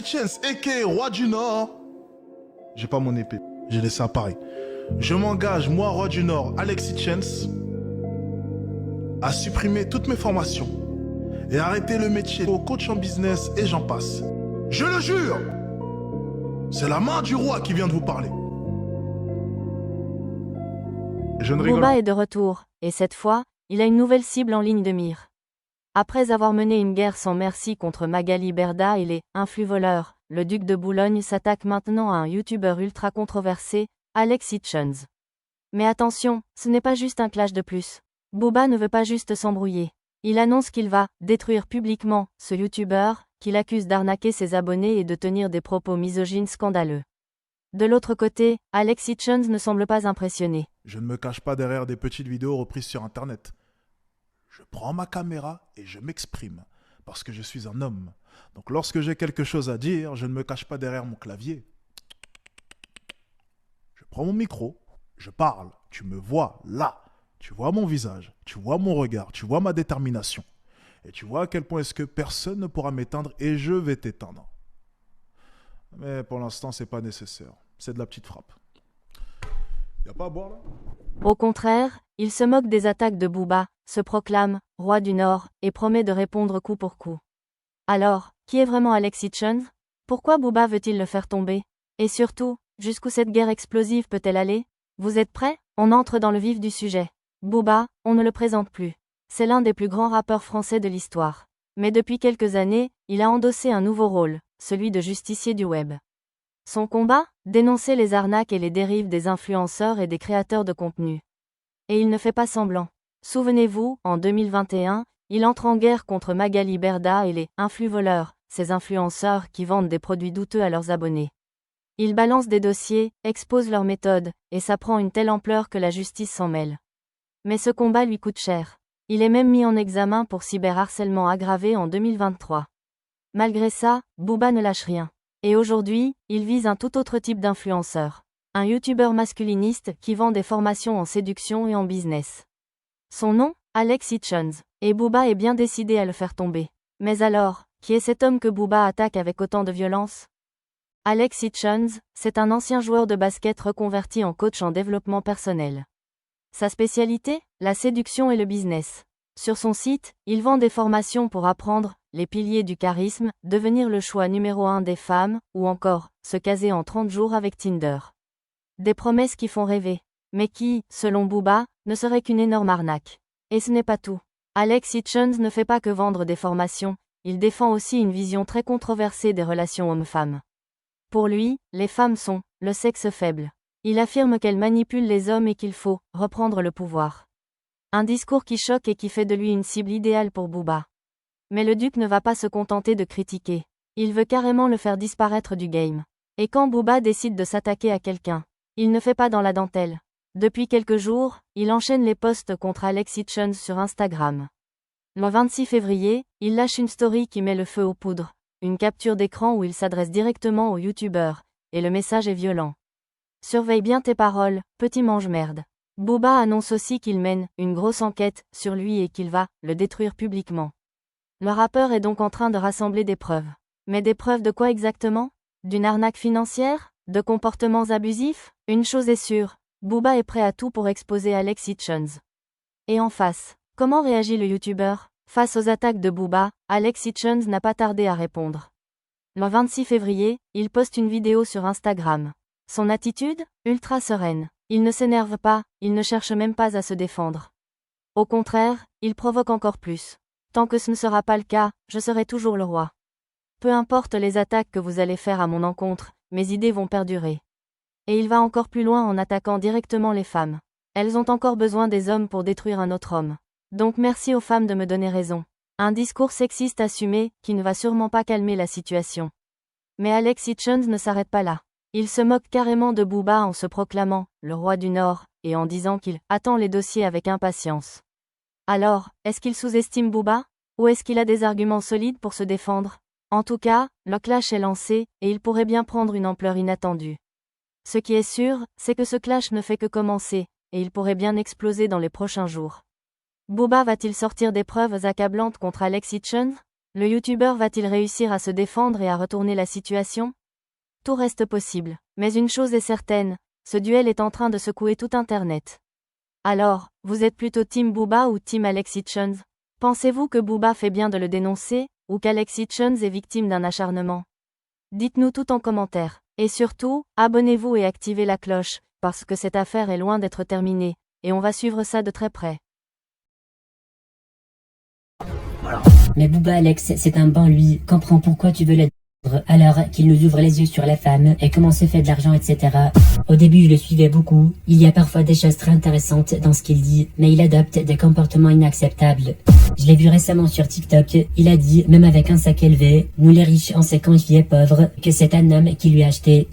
Chance, a.k.a. Roi du Nord. J'ai pas mon épée, j'ai laissé à Paris. Je m'engage, moi, Roi du Nord, Alexis Chance, à supprimer toutes mes formations et arrêter le métier de coach en business et j'en passe. Je le jure, c'est la main du roi qui vient de vous parler. Je ne rigole pas. Booba est de retour, et cette fois, il a une nouvelle cible en ligne de mire. Après avoir mené une guerre sans merci contre Magali Berda et les « influx-voleurs », le duc de Boulogne s'attaque maintenant à un youtubeur ultra controversé, Alexis Chance. Mais attention, ce n'est pas juste un clash de plus. Booba ne veut pas juste s'embrouiller. Il annonce qu'il va « détruire publiquement » ce youtubeur, qu'il accuse d'arnaquer ses abonnés et de tenir des propos misogynes scandaleux. De l'autre côté, Alexis Chance ne semble pas impressionné. Je ne me cache pas derrière des petites vidéos reprises sur internet. Je prends ma caméra et je m'exprime, parce que je suis un homme. Donc lorsque j'ai quelque chose à dire, je ne me cache pas derrière mon clavier. Je prends mon micro, je parle, tu me vois là. Tu vois mon visage, tu vois mon regard, tu vois ma détermination. Et tu vois à quel point est-ce que personne ne pourra m'éteindre et je vais t'éteindre. Mais pour l'instant, c'est pas nécessaire. C'est de la petite frappe. Y a pas à boire là ? Au contraire, il se moque des attaques de Booba, se proclame « roi du Nord » et promet de répondre coup pour coup. Alors, qui est vraiment Alexis Chance ? Pourquoi Booba veut-il le faire tomber ? Et surtout, jusqu'où cette guerre explosive peut-elle aller ? Vous êtes prêts ? On entre dans le vif du sujet. Booba, on ne le présente plus. C'est l'un des plus grands rappeurs français de l'histoire. Mais depuis quelques années, il a endossé un nouveau rôle, celui de justicier du web. Son combat ? Dénoncer les arnaques et les dérives des influenceurs et des créateurs de contenu. Et il ne fait pas semblant. Souvenez-vous, en 2021, il entre en guerre contre Magali Berda et les « influx-voleurs », ces influenceurs qui vendent des produits douteux à leurs abonnés. Il balance des dossiers, expose leurs méthodes, et ça prend une telle ampleur que la justice s'en mêle. Mais ce combat lui coûte cher. Il est même mis en examen pour cyberharcèlement aggravé en 2023. Malgré ça, Booba ne lâche rien. Et aujourd'hui, il vise un tout autre type d'influenceur. Un youtubeur masculiniste qui vend des formations en séduction et en business. Son nom ? Alexis Chance. Et Booba est bien décidé à le faire tomber. Mais alors, qui est cet homme que Booba attaque avec autant de violence ? Alexis Chance, c'est un ancien joueur de basket reconverti en coach en développement personnel. Sa spécialité ? La séduction et le business. Sur son site, il vend des formations pour apprendre les piliers du charisme, devenir le choix numéro 1 des femmes, ou encore, se caser en 30 jours avec Tinder. Des promesses qui font rêver, mais qui, selon Booba, ne seraient qu'une énorme arnaque. Et ce n'est pas tout. Alexis Chance ne fait pas que vendre des formations, il défend aussi une vision très controversée des relations hommes-femmes. Pour lui, les femmes sont le sexe faible. Il affirme qu'elles manipulent les hommes et qu'il faut reprendre le pouvoir. Un discours qui choque et qui fait de lui une cible idéale pour Booba. Mais le duc ne va pas se contenter de critiquer. Il veut carrément le faire disparaître du game. Et quand Booba décide de s'attaquer à quelqu'un, il ne fait pas dans la dentelle. Depuis quelques jours, il enchaîne les posts contre Alexis Chance sur Instagram. Le 26 février, il lâche une story qui met le feu aux poudres. Une capture d'écran où il s'adresse directement au youtubeur. Et le message est violent. Surveille bien tes paroles, petit mange-merde. Booba annonce aussi qu'il mène une grosse enquête sur lui et qu'il va le détruire publiquement. Le rappeur est donc en train de rassembler des preuves. Mais des preuves de quoi exactement ? D'une arnaque financière ? De comportements abusifs ? Une chose est sûre, Booba est prêt à tout pour exposer Alexis Chance. Et en face, comment réagit le youtubeur ? Face aux attaques de Booba, Alexis Chance n'a pas tardé à répondre. Le 26 février, il poste une vidéo sur Instagram. Son attitude ? Ultra sereine. Il ne s'énerve pas, il ne cherche même pas à se défendre. Au contraire, il provoque encore plus. Tant que ce ne sera pas le cas, je serai toujours le roi. Peu importe les attaques que vous allez faire à mon encontre, mes idées vont perdurer. Et il va encore plus loin en attaquant directement les femmes. Elles ont encore besoin des hommes pour détruire un autre homme. Donc merci aux femmes de me donner raison. Un discours sexiste assumé, qui ne va sûrement pas calmer la situation. Mais Alexis Chance ne s'arrête pas là. Il se moque carrément de Booba en se proclamant « le roi du Nord » et en disant qu'il « attend les dossiers avec impatience ». Alors, est-ce qu'il sous-estime Booba ? Ou est-ce qu'il a des arguments solides pour se défendre ? En tout cas, le clash est lancé, et il pourrait bien prendre une ampleur inattendue. Ce qui est sûr, c'est que ce clash ne fait que commencer, et il pourrait bien exploser dans les prochains jours. Booba va-t-il sortir des preuves accablantes contre Alexis Chance ? Le youtubeur va-t-il réussir à se défendre et à retourner la situation? Tout reste possible. Mais une chose est certaine, ce duel est en train de secouer tout Internet. Alors, vous êtes plutôt Team Booba ou Team Alex Hitchens? Pensez-vous que Booba fait bien de le dénoncer, ou qu'Alex Hitchens est victime d'un acharnement? Dites-nous tout en commentaire. Et surtout, abonnez-vous et activez la cloche, parce que cette affaire est loin d'être terminée, et on va suivre ça de très près. Mais Booba Alex, c'est un banc lui, comprends pourquoi tu veux le alors qu'il nous ouvre les yeux sur la femme et comment se fait de l'argent, etc. Au début, je le suivais beaucoup. Il y a parfois des choses très intéressantes dans ce qu'il dit, mais il adopte des comportements inacceptables. Je l'ai vu récemment sur TikTok. Il a dit, même avec un sac élevé, nous les riches, on sait quand il est pauvre, que c'est un homme qui lui a acheté.